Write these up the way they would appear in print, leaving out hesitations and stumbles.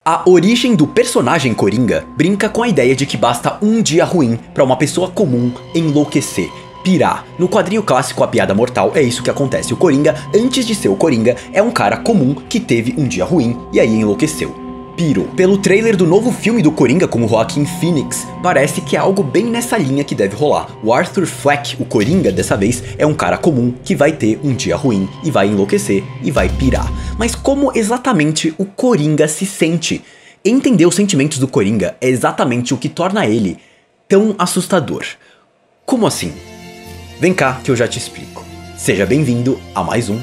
A origem do personagem Coringa brinca com a ideia de que basta um dia ruim para uma pessoa comum enlouquecer, pirar. No quadrinho clássico A Piada Mortal é isso que acontece. O Coringa, antes de ser o Coringa, é um cara comum que teve um dia ruim e aí enlouqueceu. Pirou. Pelo trailer do novo filme do Coringa com o Joaquin Phoenix, parece que é algo bem nessa linha que deve rolar. O Arthur Fleck, o Coringa dessa vez, é um cara comum que vai ter um dia ruim e vai enlouquecer e vai pirar. Mas como exatamente o Coringa se sente? Entender os sentimentos do Coringa é exatamente o que torna ele tão assustador. Como assim? Vem cá que eu já te explico. Seja bem-vindo a mais um.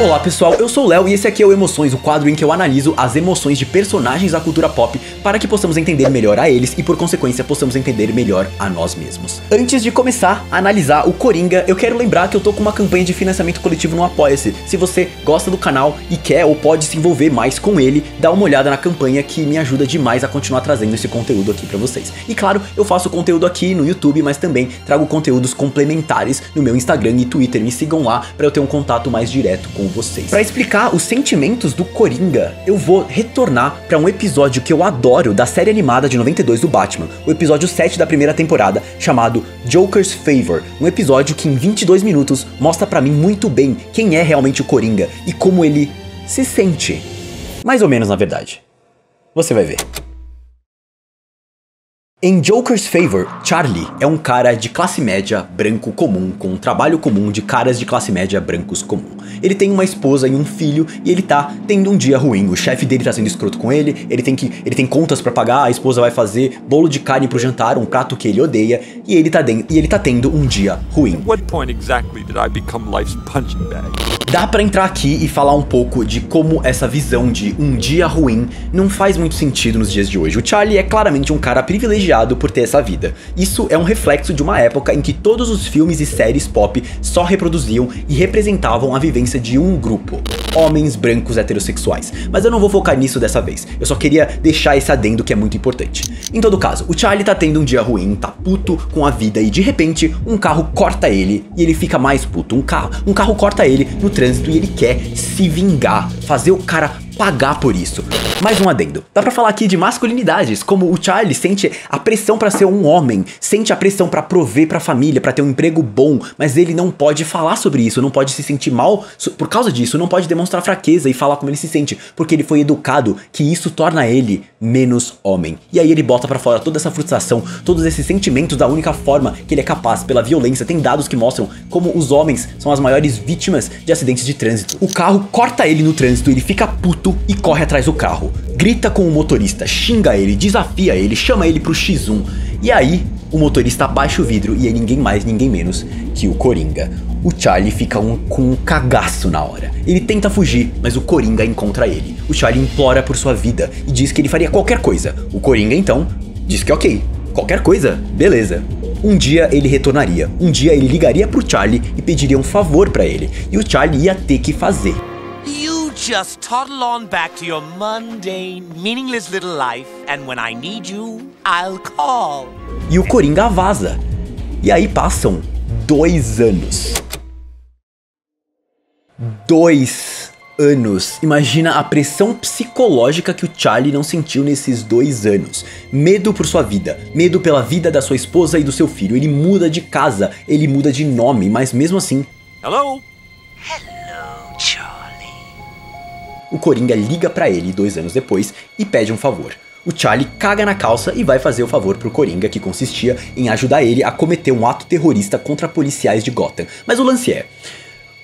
Olá pessoal, eu sou o Léo e esse aqui é o Emoções, o quadro em que eu analiso as emoções de personagens da cultura pop para que possamos entender melhor a eles e por consequência possamos entender melhor a nós mesmos. Antes de começar a analisar o Coringa, eu quero lembrar que eu tô com uma campanha de financiamento coletivo no Apoia-se. Se você gosta do canal e quer ou pode se envolver mais com ele, dá uma olhada na campanha que me ajuda demais a continuar trazendo esse conteúdo aqui pra vocês. E claro, eu faço conteúdo aqui no YouTube, mas também trago conteúdos complementares no meu Instagram e Twitter. Me sigam lá pra eu ter um contato mais direto com vocês. Para explicar os sentimentos do Coringa, eu vou retornar para um episódio que eu adoro da série animada de 92 do Batman, o episódio 7 da primeira temporada, chamado Joker's Favor, um episódio que em 22 minutos mostra para mim muito bem quem é realmente o Coringa e como ele se sente. Mais ou menos, na verdade. Você vai ver. Em Joker's Favor, Charlie é um cara de classe média branco comum, com um trabalho comum de caras de classe média brancos comum. Ele tem uma esposa e um filho e ele tá tendo um dia ruim. O chefe dele tá sendo escroto com ele, ele tem contas pra pagar, a esposa vai fazer bolo de carne pro jantar, um prato que ele odeia, e ele tá tendo um dia ruim. What point exactly did I become life's punching bag? Dá pra entrar aqui e falar um pouco de como essa visão de um dia ruim não faz muito sentido nos dias de hoje. O Charlie é claramente um cara privilegiado por ter essa vida. Isso é um reflexo de uma época em que todos os filmes e séries pop só reproduziam e representavam a vivência de um grupo. Homens brancos heterossexuais. Mas eu não vou focar nisso dessa vez. Eu só queria deixar esse adendo que é muito importante. Em todo caso, o Charlie tá tendo um dia ruim, tá puto com a vida e de repente um carro corta ele e ele fica mais puto. Um carro corta ele no trânsito e ele quer se vingar, fazer o cara pagar por isso. Mais um adendo. Dá pra falar aqui de masculinidades, como o Charlie sente a pressão pra ser um homem, sente a pressão pra prover pra família, pra ter um emprego bom, mas ele não pode falar sobre isso, não pode se sentir mal por causa disso, não pode demonstrar fraqueza e falar como ele se sente, porque ele foi educado que isso torna ele menos homem. E aí ele bota pra fora toda essa frustração, todos esses sentimentos da única forma que ele é capaz, pela violência. Tem dados que mostram como os homens são as maiores vítimas de acidentes de trânsito. O carro corta ele no trânsito, ele fica puto e corre atrás do carro, grita com o motorista, xinga ele, desafia ele, chama ele pro X1. E aí, o motorista abaixa o vidro e é ninguém mais, ninguém menos que o Coringa. O Charlie fica com um cagaço na hora. Ele tenta fugir, mas o Coringa encontra ele. O Charlie implora por sua vida e diz que ele faria qualquer coisa. O Coringa então diz que ok, qualquer coisa, beleza. Um dia ele retornaria, um dia ele ligaria pro Charlie e pediria um favor pra ele. E o Charlie ia ter que fazer. Just toddle on back to your mundane, meaningless little life, and when I need you, I'll call. E o Coringa vaza. E aí passam 2 anos. 2 anos. Imagina a pressão psicológica que o Charlie não sentiu nesses 2 anos. Medo por sua vida, medo pela vida da sua esposa e do seu filho. Ele muda de casa, ele muda de nome, mas mesmo assim... Hello, Charlie. O Coringa liga pra ele 2 anos depois e pede um favor. O Charlie caga na calça e vai fazer o favor pro Coringa, que consistia em ajudar ele a cometer um ato terrorista contra policiais de Gotham. Mas o lance é,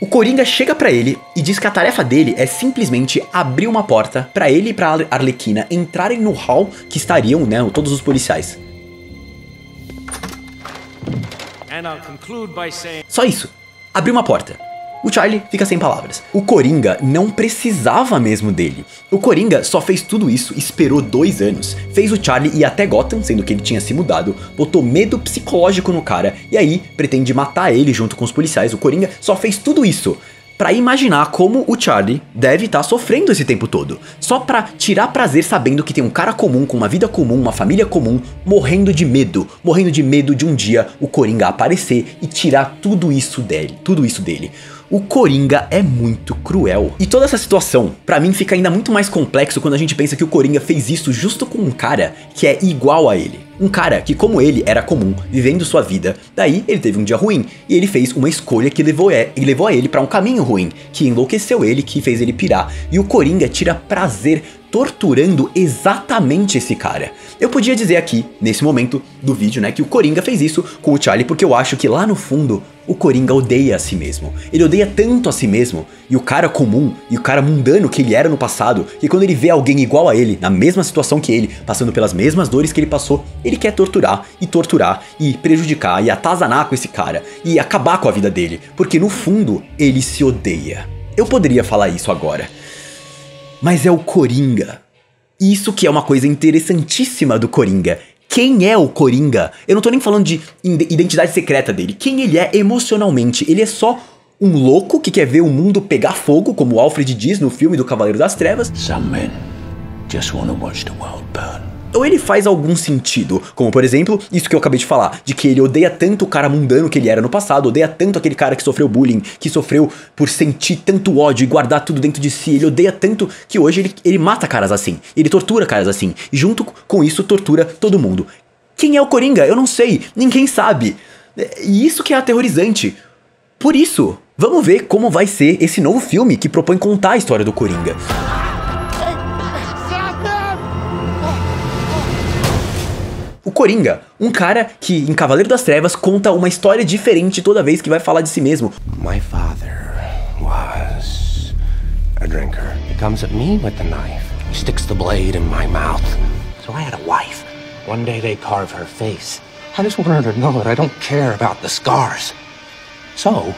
o Coringa chega pra ele e diz que a tarefa dele é simplesmente abrir uma porta pra ele e pra Arlequina entrarem no hall que estariam, né, todos os policiais. Só isso, abrir uma porta. O Charlie fica sem palavras. O Coringa não precisava mesmo dele. O Coringa só fez tudo isso, esperou 2 anos, fez o Charlie ir até Gotham, sendo que ele tinha se mudado, botou medo psicológico no cara, e aí pretende matar ele junto com os policiais. O Coringa só fez tudo isso pra imaginar como o Charlie deve estar sofrendo esse tempo todo. Só pra tirar prazer sabendo que tem um cara comum, com uma vida comum, uma família comum, morrendo de medo de um dia o Coringa aparecer e tirar tudo isso dele. o Coringa é muito cruel. E toda essa situação, pra mim, fica ainda muito mais complexo quando a gente pensa que o Coringa fez isso justo com um cara que é igual a ele. Um cara que, como ele, era comum, vivendo sua vida, daí ele teve um dia ruim, e ele fez uma escolha que levou a ele pra um caminho ruim, que enlouqueceu ele, que fez ele pirar, e o Coringa tira prazer torturando exatamente esse cara. Eu podia dizer aqui, nesse momento do vídeo, né, que o Coringa fez isso com o Charlie porque eu acho que lá no fundo o Coringa odeia a si mesmo. Ele odeia tanto a si mesmo, e o cara comum, e o cara mundano que ele era no passado, que quando ele vê alguém igual a ele, na mesma situação que ele, passando pelas mesmas dores que ele passou, ele quer torturar e prejudicar e atazanar com esse cara e acabar com a vida dele, porque no fundo ele se odeia. Eu poderia falar isso agora, mas é o Coringa. Isso que é uma coisa interessantíssima do Coringa. Quem é o Coringa? Eu não tô nem falando de identidade secreta dele. Quem ele é emocionalmente? Ele é só um louco que quer ver o mundo pegar fogo, como o Alfred diz no filme do Cavaleiro das Trevas. Some men just want to watch the world burn. Ou ele faz algum sentido, como por exemplo, isso que eu acabei de falar, de que ele odeia tanto o cara mundano que ele era no passado, odeia tanto aquele cara que sofreu bullying, que sofreu por sentir tanto ódio e guardar tudo dentro de si, ele odeia tanto que hoje ele mata caras assim, ele tortura caras assim, e junto com isso tortura todo mundo. Quem é o Coringa? Eu não sei, ninguém sabe, e isso que é aterrorizante. Por isso, vamos ver como vai ser esse novo filme que propõe contar a história do Coringa. O Coringa, um cara que em Cavaleiro das Trevas conta uma história diferente toda vez que vai falar de si mesmo. My father was a drinker. He comes at me with the knife. He sticks the blade in my mouth. So I had a wife. One day they carve her face. I just want her to know that I don't care about the scars. So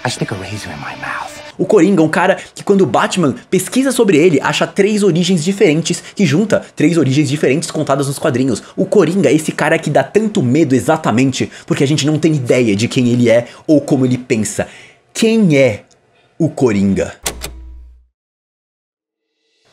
I stick a razor in my mouth. O Coringa é um cara que quando o Batman pesquisa sobre ele, acha 3 origens diferentes, que junta 3 origens diferentes contadas nos quadrinhos. O Coringa é esse cara que dá tanto medo exatamente porque a gente não tem ideia de quem ele é ou como ele pensa. Quem é o Coringa?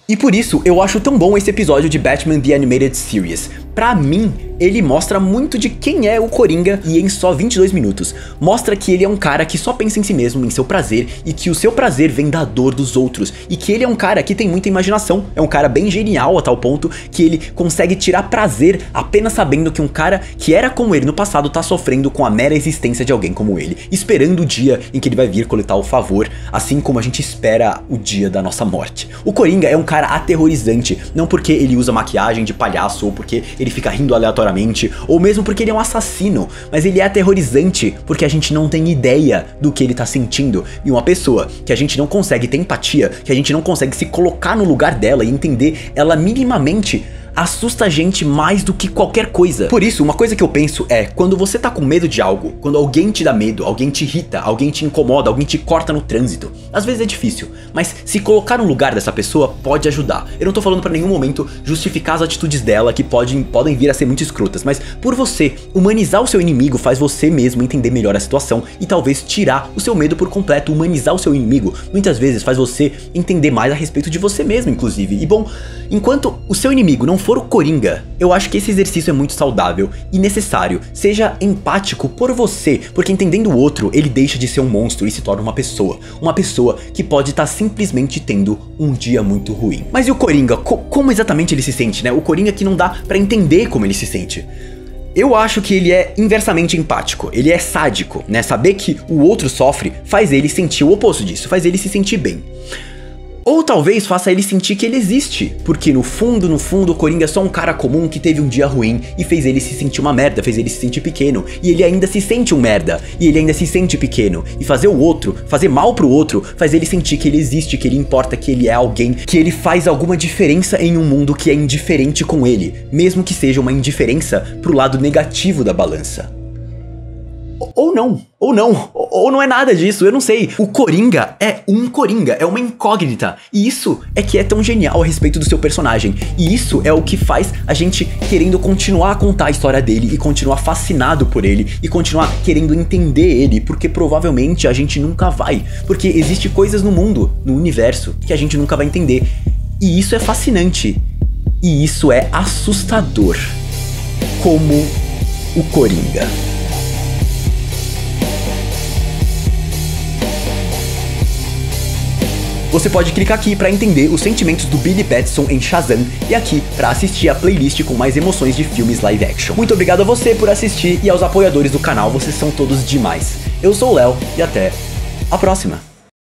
E por isso eu acho tão bom esse episódio de Batman The Animated Series. Pra mim, ele mostra muito de quem é o Coringa e em só 22 minutos. Mostra que ele é um cara que só pensa em si mesmo, em seu prazer, e que o seu prazer vem da dor dos outros. E que ele é um cara que tem muita imaginação, é um cara bem genial a tal ponto que ele consegue tirar prazer apenas sabendo que um cara que era como ele no passado tá sofrendo com a mera existência de alguém como ele, esperando o dia em que ele vai vir coletar o favor, assim como a gente espera o dia da nossa morte. O Coringa é um cara aterrorizante, não porque ele usa maquiagem de palhaço ou porque ele fica rindo aleatoriamente, ou mesmo porque ele é um assassino, mas ele é aterrorizante porque a gente não tem ideia do que ele tá sentindo, e uma pessoa que a gente não consegue ter empatia, que a gente não consegue se colocar no lugar dela e entender ela minimamente, assusta a gente mais do que qualquer coisa. Por isso, uma coisa que eu penso é, quando você tá com medo de algo, quando alguém te dá medo, alguém te irrita, alguém te incomoda, alguém te corta no trânsito, às vezes é difícil, mas se colocar no lugar dessa pessoa pode ajudar. Eu não tô falando pra nenhum momento justificar as atitudes dela, que podem vir a ser muito escrotas, mas por você humanizar o seu inimigo faz você mesmo entender melhor a situação e talvez tirar o seu medo por completo. Humanizar o seu inimigo muitas vezes faz você entender mais a respeito de você mesmo, inclusive. E bom, enquanto o seu inimigo não for o Coringa, eu acho que esse exercício é muito saudável e necessário. Seja empático por você, porque entendendo o outro, ele deixa de ser um monstro e se torna uma pessoa que pode estar simplesmente tendo um dia muito ruim. Mas e o Coringa? Como exatamente ele se sente, né? O Coringa que não dá pra entender como ele se sente. Eu acho que ele é inversamente empático, ele é sádico, né? Saber que o outro sofre faz ele sentir o oposto disso, faz ele se sentir bem. Ou talvez faça ele sentir que ele existe, porque no fundo, o Coringa é só um cara comum que teve um dia ruim e fez ele se sentir uma merda, fez ele se sentir pequeno, e ele ainda se sente um merda, e ele ainda se sente pequeno, e fazer o outro, fazer mal pro outro, faz ele sentir que ele existe, que ele importa, que ele é alguém, que ele faz alguma diferença em um mundo que é indiferente com ele, mesmo que seja uma indiferença pro lado negativo da balança. Ou não é nada disso, eu não sei. O Coringa é um Coringa, é uma incógnita. E isso é que é tão genial a respeito do seu personagem. E isso é o que faz a gente querendo continuar a contar a história dele e continuar fascinado por ele e continuar querendo entender ele, porque provavelmente a gente nunca vai. Porque existe coisas no mundo, no universo, que a gente nunca vai entender. E isso é fascinante. E isso é assustador. Como o Coringa. Você pode clicar aqui para entender os sentimentos do Billy Batson em Shazam e aqui para assistir a playlist com mais emoções de filmes live action. Muito obrigado a você por assistir e aos apoiadores do canal, vocês são todos demais. Eu sou o Léo e até a próxima!